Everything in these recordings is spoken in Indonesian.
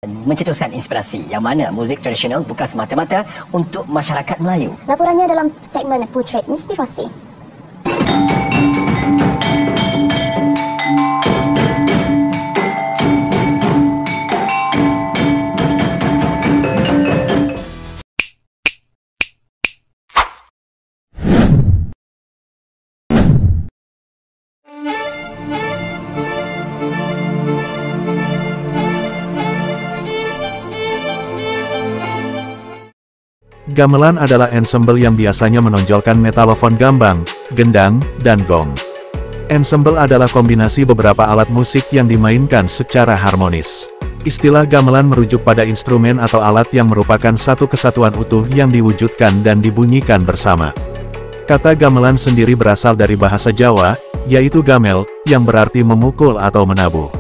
mencetuskan inspirasi yang mana muzik tradisional bukan semata-mata untuk masyarakat Melayu. Laporannya dalam segmen Portrait Inspirasi. Gamelan adalah ensemble yang biasanya menonjolkan metalofon gambang, gendang, dan gong. Ensemble adalah kombinasi beberapa alat musik yang dimainkan secara harmonis. Istilah gamelan merujuk pada instrumen atau alat yang merupakan satu kesatuan utuh yang diwujudkan dan dibunyikan bersama. Kata gamelan sendiri berasal dari bahasa Jawa, yaitu gamel, yang berarti memukul atau menabuh.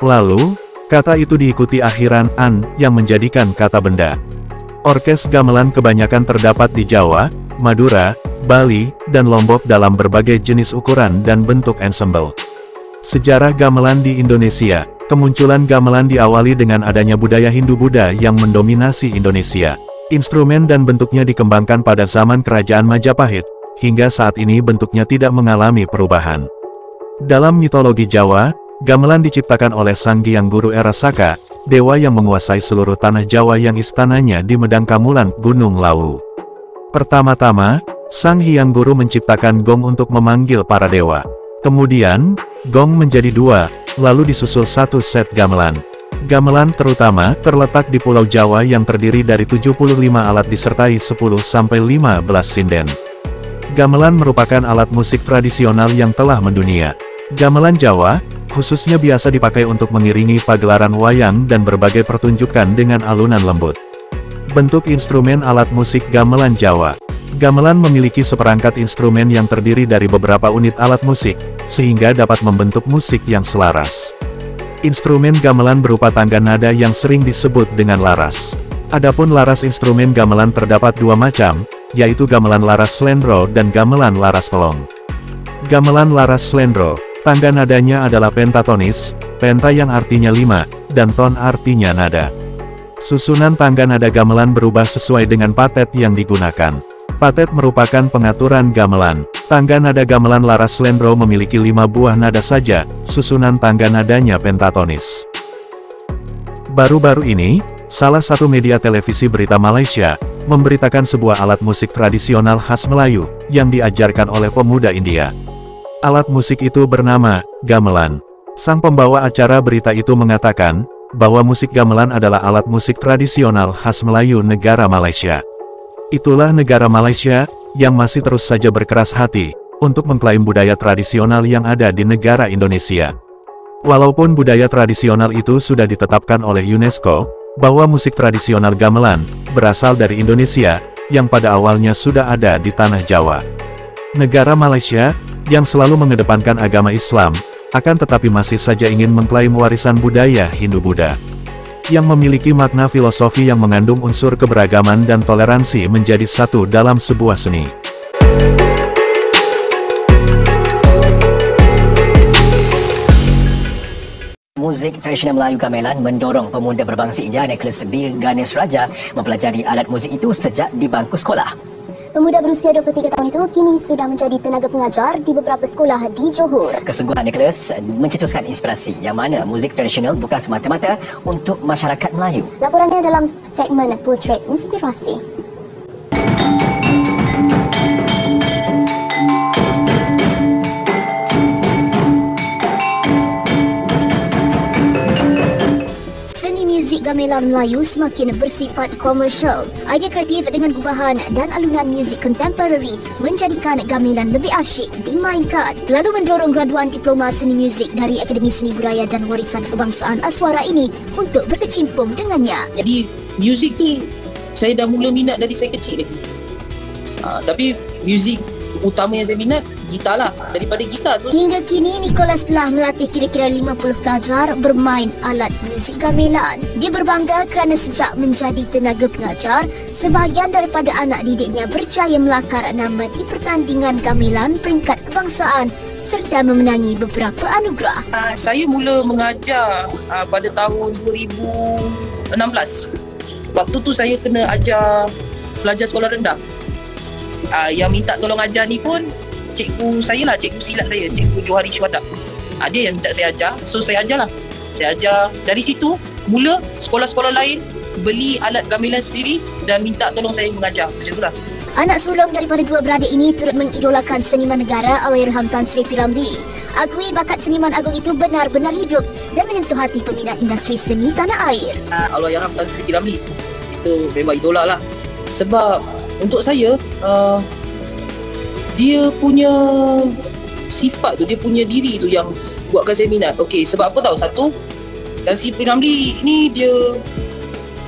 Lalu, kata itu diikuti akhiran an, yang menjadikan kata benda. Orkes gamelan kebanyakan terdapat di Jawa, Madura, Bali, dan Lombok dalam berbagai jenis ukuran dan bentuk ensemble. Sejarah gamelan di Indonesia. Kemunculan gamelan diawali dengan adanya budaya Hindu-Buddha yang mendominasi Indonesia. Instrumen dan bentuknya dikembangkan pada zaman Kerajaan Majapahit, hingga saat ini bentuknya tidak mengalami perubahan. Dalam mitologi Jawa, gamelan diciptakan oleh Sang Hyang Guru Erasaka, dewa yang menguasai seluruh tanah Jawa yang istananya di Medang Kamulan, Gunung Lawu. Pertama-tama, Sang Hyang Guru menciptakan gong untuk memanggil para dewa. Kemudian, gong menjadi dua, lalu disusul satu set gamelan. Gamelan terutama terletak di Pulau Jawa yang terdiri dari 75 alat disertai 10-15 sinden. Gamelan merupakan alat musik tradisional yang telah mendunia. Gamelan Jawa, khususnya biasa dipakai untuk mengiringi pagelaran wayang dan berbagai pertunjukan dengan alunan lembut. Bentuk instrumen alat musik gamelan Jawa. Gamelan memiliki seperangkat instrumen yang terdiri dari beberapa unit alat musik, sehingga dapat membentuk musik yang selaras. Instrumen gamelan berupa tangga nada yang sering disebut dengan laras. Adapun laras instrumen gamelan terdapat dua macam, yaitu gamelan laras slendro dan gamelan laras pelong. Gamelan laras slendro, tangga nadanya adalah pentatonis, penta yang artinya 5, dan ton artinya nada. Susunan tangga nada gamelan berubah sesuai dengan patet yang digunakan. Patet merupakan pengaturan gamelan. Tangga nada gamelan laras slendro memiliki 5 buah nada saja, susunan tangga nadanya pentatonis. Baru-baru ini, salah satu media televisi berita Malaysia, memberitakan sebuah alat musik tradisional khas Melayu, yang diajarkan oleh pemuda India. Alat musik itu bernama gamelan. Sang pembawa acara berita itu mengatakan, bahwa musik gamelan adalah alat musik tradisional khas Melayu negara Malaysia. Itulah negara Malaysia, yang masih terus saja berkeras hati, untuk mengklaim budaya tradisional yang ada di negara Indonesia. Walaupun budaya tradisional itu sudah ditetapkan oleh UNESCO, bahwa musik tradisional gamelan, berasal dari Indonesia, yang pada awalnya sudah ada di tanah Jawa. Negara Malaysia, yang selalu mengedepankan agama Islam, akan tetapi masih saja ingin mengklaim warisan budaya Hindu-Buddha, yang memiliki makna filosofi yang mengandung unsur keberagaman dan toleransi menjadi satu dalam sebuah seni. Muzik tradisional Melayu gamelan mendorong pemuda berbangsa India Nicholas B. Ganesh Raja mempelajari alat muzik itu sejak di bangku sekolah. Pemuda berusia 23 tahun itu kini sudah menjadi tenaga pengajar di beberapa sekolah di Johor. Kesungguhan Nicholas mencetuskan inspirasi yang mana muzik tradisional bukan semata-mata untuk masyarakat Melayu. Laporannya dalam segmen Portrait Inspirasi. Muzik gamelan Melayu semakin bersifat komersial. Idea kreatif dengan gubahan dan alunan muzik kontemporari menjadikan gamelan lebih asyik dimainkan, lalu mendorong graduan diploma seni muzik dari Akademi Seni Budaya dan Warisan Kebangsaan Aswara ini untuk berkecimpung dengannya. Jadi muzik tu saya dah mula minat dari saya kecil lagi. Tapi muzik utama yang saya minat gitar lah. Daripada gitar tu, hingga kini Nicholas telah melatih kira-kira 50 pelajar bermain alat muzik gamelan. Dia berbangga kerana sejak menjadi tenaga pengajar, sebahagian daripada anak didiknya berjaya melakar nama di pertandingan gamelan peringkat kebangsaan serta memenangi beberapa anugerah. Saya mula mengajar pada tahun 2016. Waktu tu saya kena ajar pelajar sekolah rendah. Yang minta tolong ajar ni pun cikgu saya lah, cikgu silat saya, cikgu Johari Syuhada. Dia yang minta saya ajar, so saya ajar lah. Saya ajar, dari situ mula sekolah-sekolah lain beli alat gamelan sendiri dan minta tolong saya mengajar. Macam tu lah. Anak sulung daripada dua beradik ini turut mengidolakan seniman negara Allahyarham Tan Sri P. Ramlee. Akui bakat seniman agung itu benar-benar hidup dan menyentuh hati peminat industri seni tanah air. Allahyarham Tan Sri P. Ramlee itu memang idola lah. Sebab untuk saya, dia punya sifat tu, dia punya diri tu yang buatkan saya minat. Okey, sebab apa tahu? Satu, Tan Sri P. Ramlee ni dia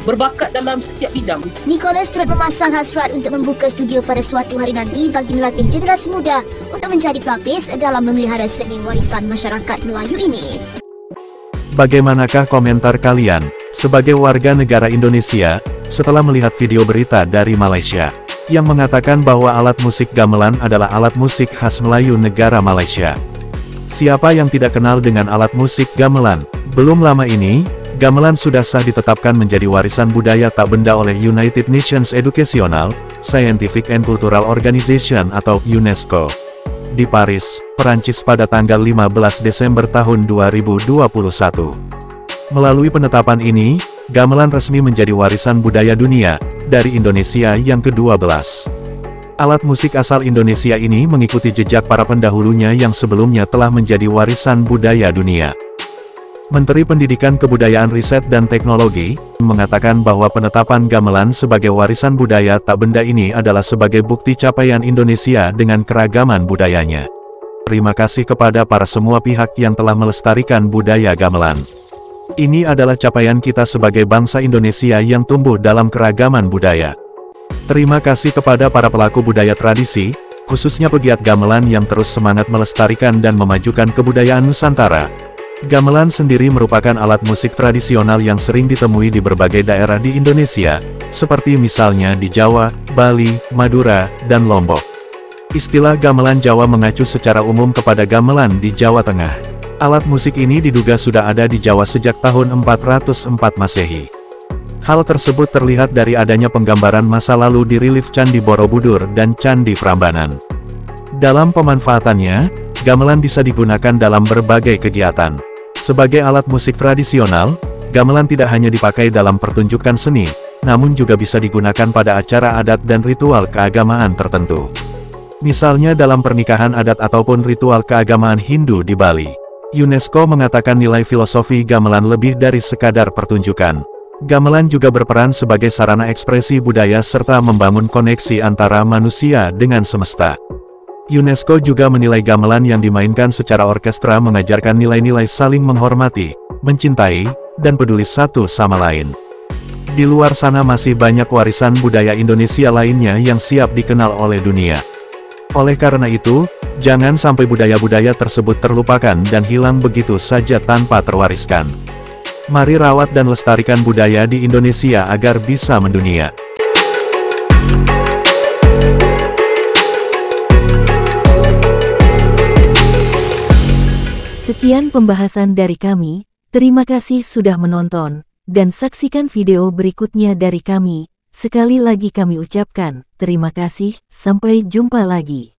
berbakat dalam setiap bidang. Nicholas turut memasang hasrat untuk membuka studio pada suatu hari nanti bagi melatih generasi muda untuk menjadi pelapis dalam memelihara seni warisan masyarakat Melayu ini. Bagaimanakah komentar kalian sebagai warga negara Indonesia setelah melihat video berita dari Malaysia yang mengatakan bahwa alat musik gamelan adalah alat musik khas Melayu negara Malaysia? Siapa yang tidak kenal dengan alat musik gamelan? Belum lama ini, gamelan sudah sah ditetapkan menjadi warisan budaya tak benda oleh United Nations Educational, Scientific and Cultural Organization atau UNESCO di Paris, Perancis pada tanggal 15 Desember tahun 2021. Melalui penetapan ini, gamelan resmi menjadi warisan budaya dunia dari Indonesia yang ke-12. Alat musik asal Indonesia ini mengikuti jejak para pendahulunya yang sebelumnya telah menjadi warisan budaya dunia. Menteri Pendidikan Kebudayaan Riset dan Teknologi mengatakan bahwa penetapan gamelan sebagai warisan budaya tak benda ini adalah sebagai bukti capaian Indonesia dengan keragaman budayanya. Terima kasih kepada para semua pihak yang telah melestarikan budaya gamelan. Ini adalah capaian kita sebagai bangsa Indonesia yang tumbuh dalam keragaman budaya. Terima kasih kepada para pelaku budaya tradisi, khususnya pegiat gamelan yang terus semangat melestarikan dan memajukan kebudayaan Nusantara. Gamelan sendiri merupakan alat musik tradisional yang sering ditemui di berbagai daerah di Indonesia, seperti misalnya di Jawa, Bali, Madura, dan Lombok. Istilah gamelan Jawa mengacu secara umum kepada gamelan di Jawa Tengah. Alat musik ini diduga sudah ada di Jawa sejak tahun 404 Masehi. Hal tersebut terlihat dari adanya penggambaran masa lalu di relief Candi Borobudur dan Candi Prambanan. Dalam pemanfaatannya, gamelan bisa digunakan dalam berbagai kegiatan. Sebagai alat musik tradisional, gamelan tidak hanya dipakai dalam pertunjukan seni, namun juga bisa digunakan pada acara adat dan ritual keagamaan tertentu. Misalnya dalam pernikahan adat ataupun ritual keagamaan Hindu di Bali. UNESCO mengatakan nilai filosofi gamelan lebih dari sekadar pertunjukan. Gamelan juga berperan sebagai sarana ekspresi budaya serta membangun koneksi antara manusia dengan semesta. UNESCO juga menilai gamelan yang dimainkan secara orkestra mengajarkan nilai-nilai saling menghormati, mencintai, dan peduli satu sama lain. Di luar sana masih banyak warisan budaya Indonesia lainnya yang siap dikenal oleh dunia. Oleh karena itu, jangan sampai budaya-budaya tersebut terlupakan dan hilang begitu saja tanpa terwariskan. Mari rawat dan lestarikan budaya di Indonesia agar bisa mendunia. Sekian pembahasan dari kami, terima kasih sudah menonton, dan saksikan video berikutnya dari kami. Sekali lagi kami ucapkan, terima kasih, sampai jumpa lagi.